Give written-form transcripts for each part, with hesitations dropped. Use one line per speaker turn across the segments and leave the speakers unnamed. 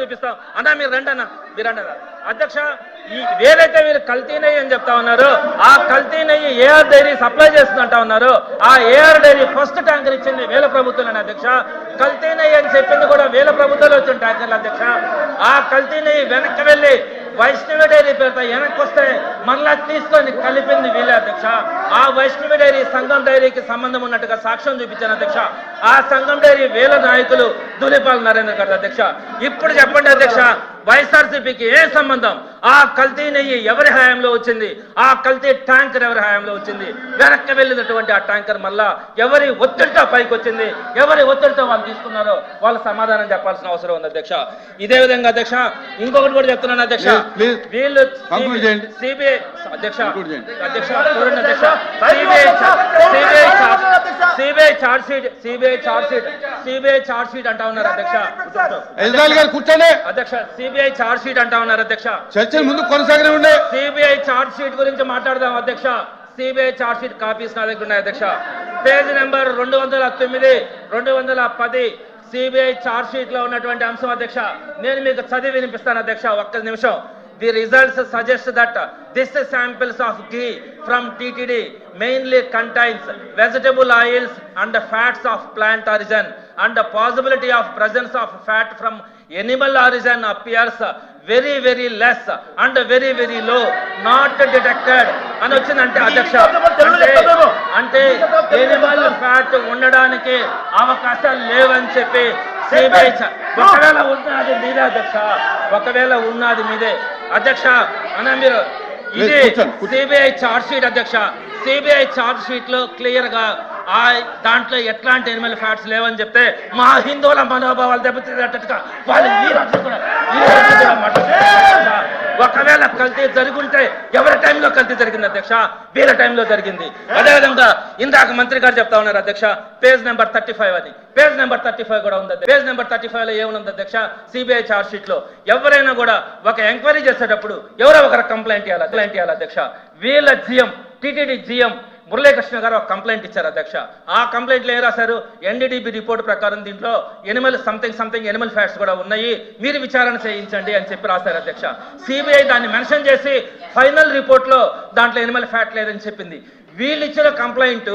చూపిస్తాం అన్నా, మీరు రండి అన్న, మీరు రండి అన్న. అధ్యక్ష, ఈ ఏదైతే మీరు కల్తీ నెయ్యి అని చెప్తా ఉన్నారు, ఆ కల్తీ నెయ్యి ఏఆర్ డైరీ సప్లై చేస్తుందంటా ఉన్నారు. ఆ ఏఆర్ డైరీ ఫస్ట్ ట్యాంకర్ ఇచ్చింది వేల ప్రభుత్వాలని అధ్యక్ష. కల్తీ నెయ్యి అని చెప్పింది కూడా వేల ప్రభుత్వాలు వచ్చిన ట్యాంకర్లు అధ్యక్ష. ఆ కల్తీ నెయ్యి వెనక్కి వెళ్ళి వైష్ణవి డైరీ పేరుతో వెనక్కి వస్తే మళ్ళా తీసుకొని కలిపింది వీళ్ళే అధ్యక్ష. ఆ వైష్ణవి డైరీ సంఘం డైరీకి సంబంధం ఉన్నట్టుగా సాక్ష్యం చూపించాను అధ్యక్ష. ఆ సంఘం డైరీ వేల నాయకులు ధూళిపాల నరేంద్ర గారు అధ్యక్ష. ఇప్పుడు చెప్పండి అధ్యక్ష, వైఎస్ఆర్సీపీకి ఏ సంబంధం? ఆ కల్తీ నెయ్యి ఎవరి హయాంలో వచ్చింది? ఆ కల్తీ ట్యాంకర్ ఎవరి హయాంలో వచ్చింది? వెనక్కి వెళ్ళినటువంటి ఆ ట్యాంకర్ మళ్ళా ఎవరి ఒత్తిడితో పైకి వచ్చింది? ఎవరి ఒత్తిడితో వాళ్ళు తీసుకున్నారో వాళ్ళు సమాధానం చెప్పాల్సిన అవసరం ఉంది అధ్యక్ష. ఇదే విధంగా అధ్యక్ష ఇంకొకటి కూడా చెప్తున్నాను అధ్యక్ష, వీళ్ళు సిబిఐ అధ్యక్ష అధ్యక్ష చూడండి అధ్యక్ష, సిబిఐ చార్జ్ షీట్ అంటా ఉన్నారు అధ్యక్ష.
కూర్చోండి
అధ్యక్ష, సిబిఐ చార్జ్ షీట్ అంటా ఉన్నారు అధ్యక్ష.
చర్చలు ముందు కొనసాగనే ఉండే.
సిబిఐ చార్జ్ షీట్ గురించి మాట్లాడదాం అధ్యక్ష. సిబిఐ చార్జ్ షీట్ కాపీస్ నా దగ్గర ఉన్నాయి అధ్యక్ష. Page number 209, 210 CBI charge sheet లో ఉన్నటువంటి అంశం అధ్యక్ష. నేను మీకు చదివి వినిపిస్తాను అధ్యక్ష, ఒక్క నిమిషం. The results suggest that this samples of ghee from TTD mainly contains vegetable oils and fats of plant origin, and the possibility of presence of fat from animal origin appears very very less and very very low, not detected అని వచ్చిందంటే అధ్యక్ష. అంటే Animal fat ఉండడానికి అవకాశాలు లేవని చెప్పి CBI ఒకవేళ ఉన్నది మీదే అధ్యక్ష, ఒకవేళ ఉన్నది మీదే అధ్యక్ష. అన్న మీరు ఇది సిబిఐ చార్జ్ షీట్ అధ్యక్ష. సిబిఐ చార్జ్ షీట్ లో క్లియర్ గా దాంట్లో ఎట్లాంటి ఎనిమల్ ఫ్యాట్స్ లేవని చెప్తే మా హిందువుల మనోభావాలు దెబ్బతిన్నట్టుగా వాళ్ళు ఒకవేళ కల్తీ జరుగుంటే ఎవరి టైంలో కల్తీ జరిగింది అధ్యక్ష? వీళ్ళ టైంలో జరిగింది. అదేవిధంగా ఇందాక మంత్రి గారు చెప్తా ఉన్నారు అధ్యక్ష, పేజ్ నెంబర్ 35 అని. పేజ్ నెంబర్ 35 కూడా ఉంది. పేజ్ నెంబర్ 35 లో ఏముంది అధ్యక్ష? సిబిఐ చార్జ్ షీట్ లో ఎవరైనా కూడా ఒక ఎంక్వైరీ చేసేటప్పుడు ఎవరో ఒకరు కంప్లైంట్ ఇవ్వాలి అధ్యక్ష. వీళ్ళ జిఎం టిటిడి జిఎం మురళీకృష్ణ గారు ఒక కంప్లైంట్ ఇచ్చారు అధ్యక్ష. ఆ కంప్లైంట్ లో ఏం రాశారు? ఎన్డీడీబీ రిపోర్ట్ ప్రకారం దీంట్లో ఎనిమల్ సంథింగ్ ఎనిమల్ ఫ్యాట్స్ కూడా ఉన్నాయి, మీరు విచారణ చేయించండి అని చెప్పి రాశారు అధ్యక్ష. సిబిఐ దాన్ని మెన్షన్ చేసి ఫైనల్ రిపోర్ట్ లో దాంట్లో ఎనిమల్ ఫ్యాట్ లేదని చెప్పింది. వీళ్ళు ఇచ్చిన కంప్లైంట్,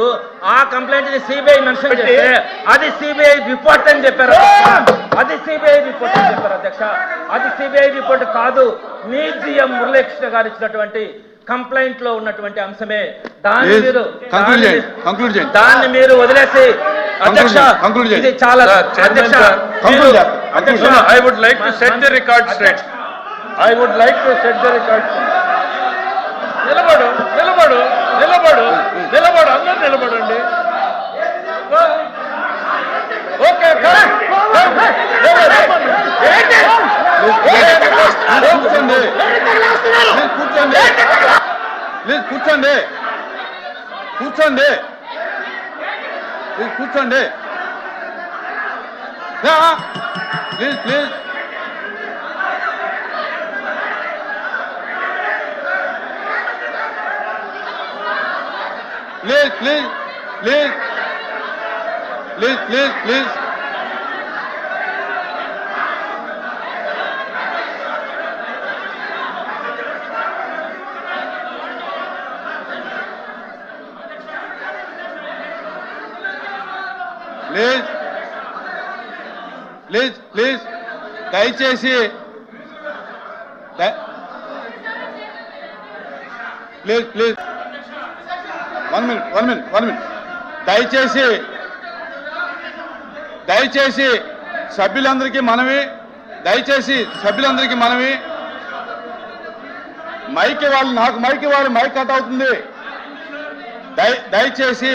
ఆ కంప్లైంట్ ని సిబిఐ మెన్షన్ చేస్తే అది సిబిఐ రిపోర్ట్ అని చెప్పారు. అది సిబిఐ రిపోర్ట్ అని చెప్పారు అధ్యక్ష. అది సిబిఐ రిపోర్ట్ కాదు, మీ జిఎం మురళీకృష్ణ గారు ఇచ్చినటువంటి కంప్లైంట్ లో ఉన్నటువంటి అంశమే. దాన్ని మీరు వదిలేసి అధ్యక్ష ఇది చాలా అధ్యక్ష.
I would like to set the record straight. I would like to set the record straight. నిలబడు నిలబడు నిలబడు నిలబడు అందరూ నిలబడండి. ఓకే
కూర్చోండి కూర్చోండి కూర్చోండి please please please please please please please please please please please దయచేసి ప్లీజ్ ప్లీజ్ వన్ మినిట్ దయచేసి సభ్యులందరికీ మనవి, మైక్ వాళ్ళు నాకు మైక్ కట్ అవుతుంది. దయచేసి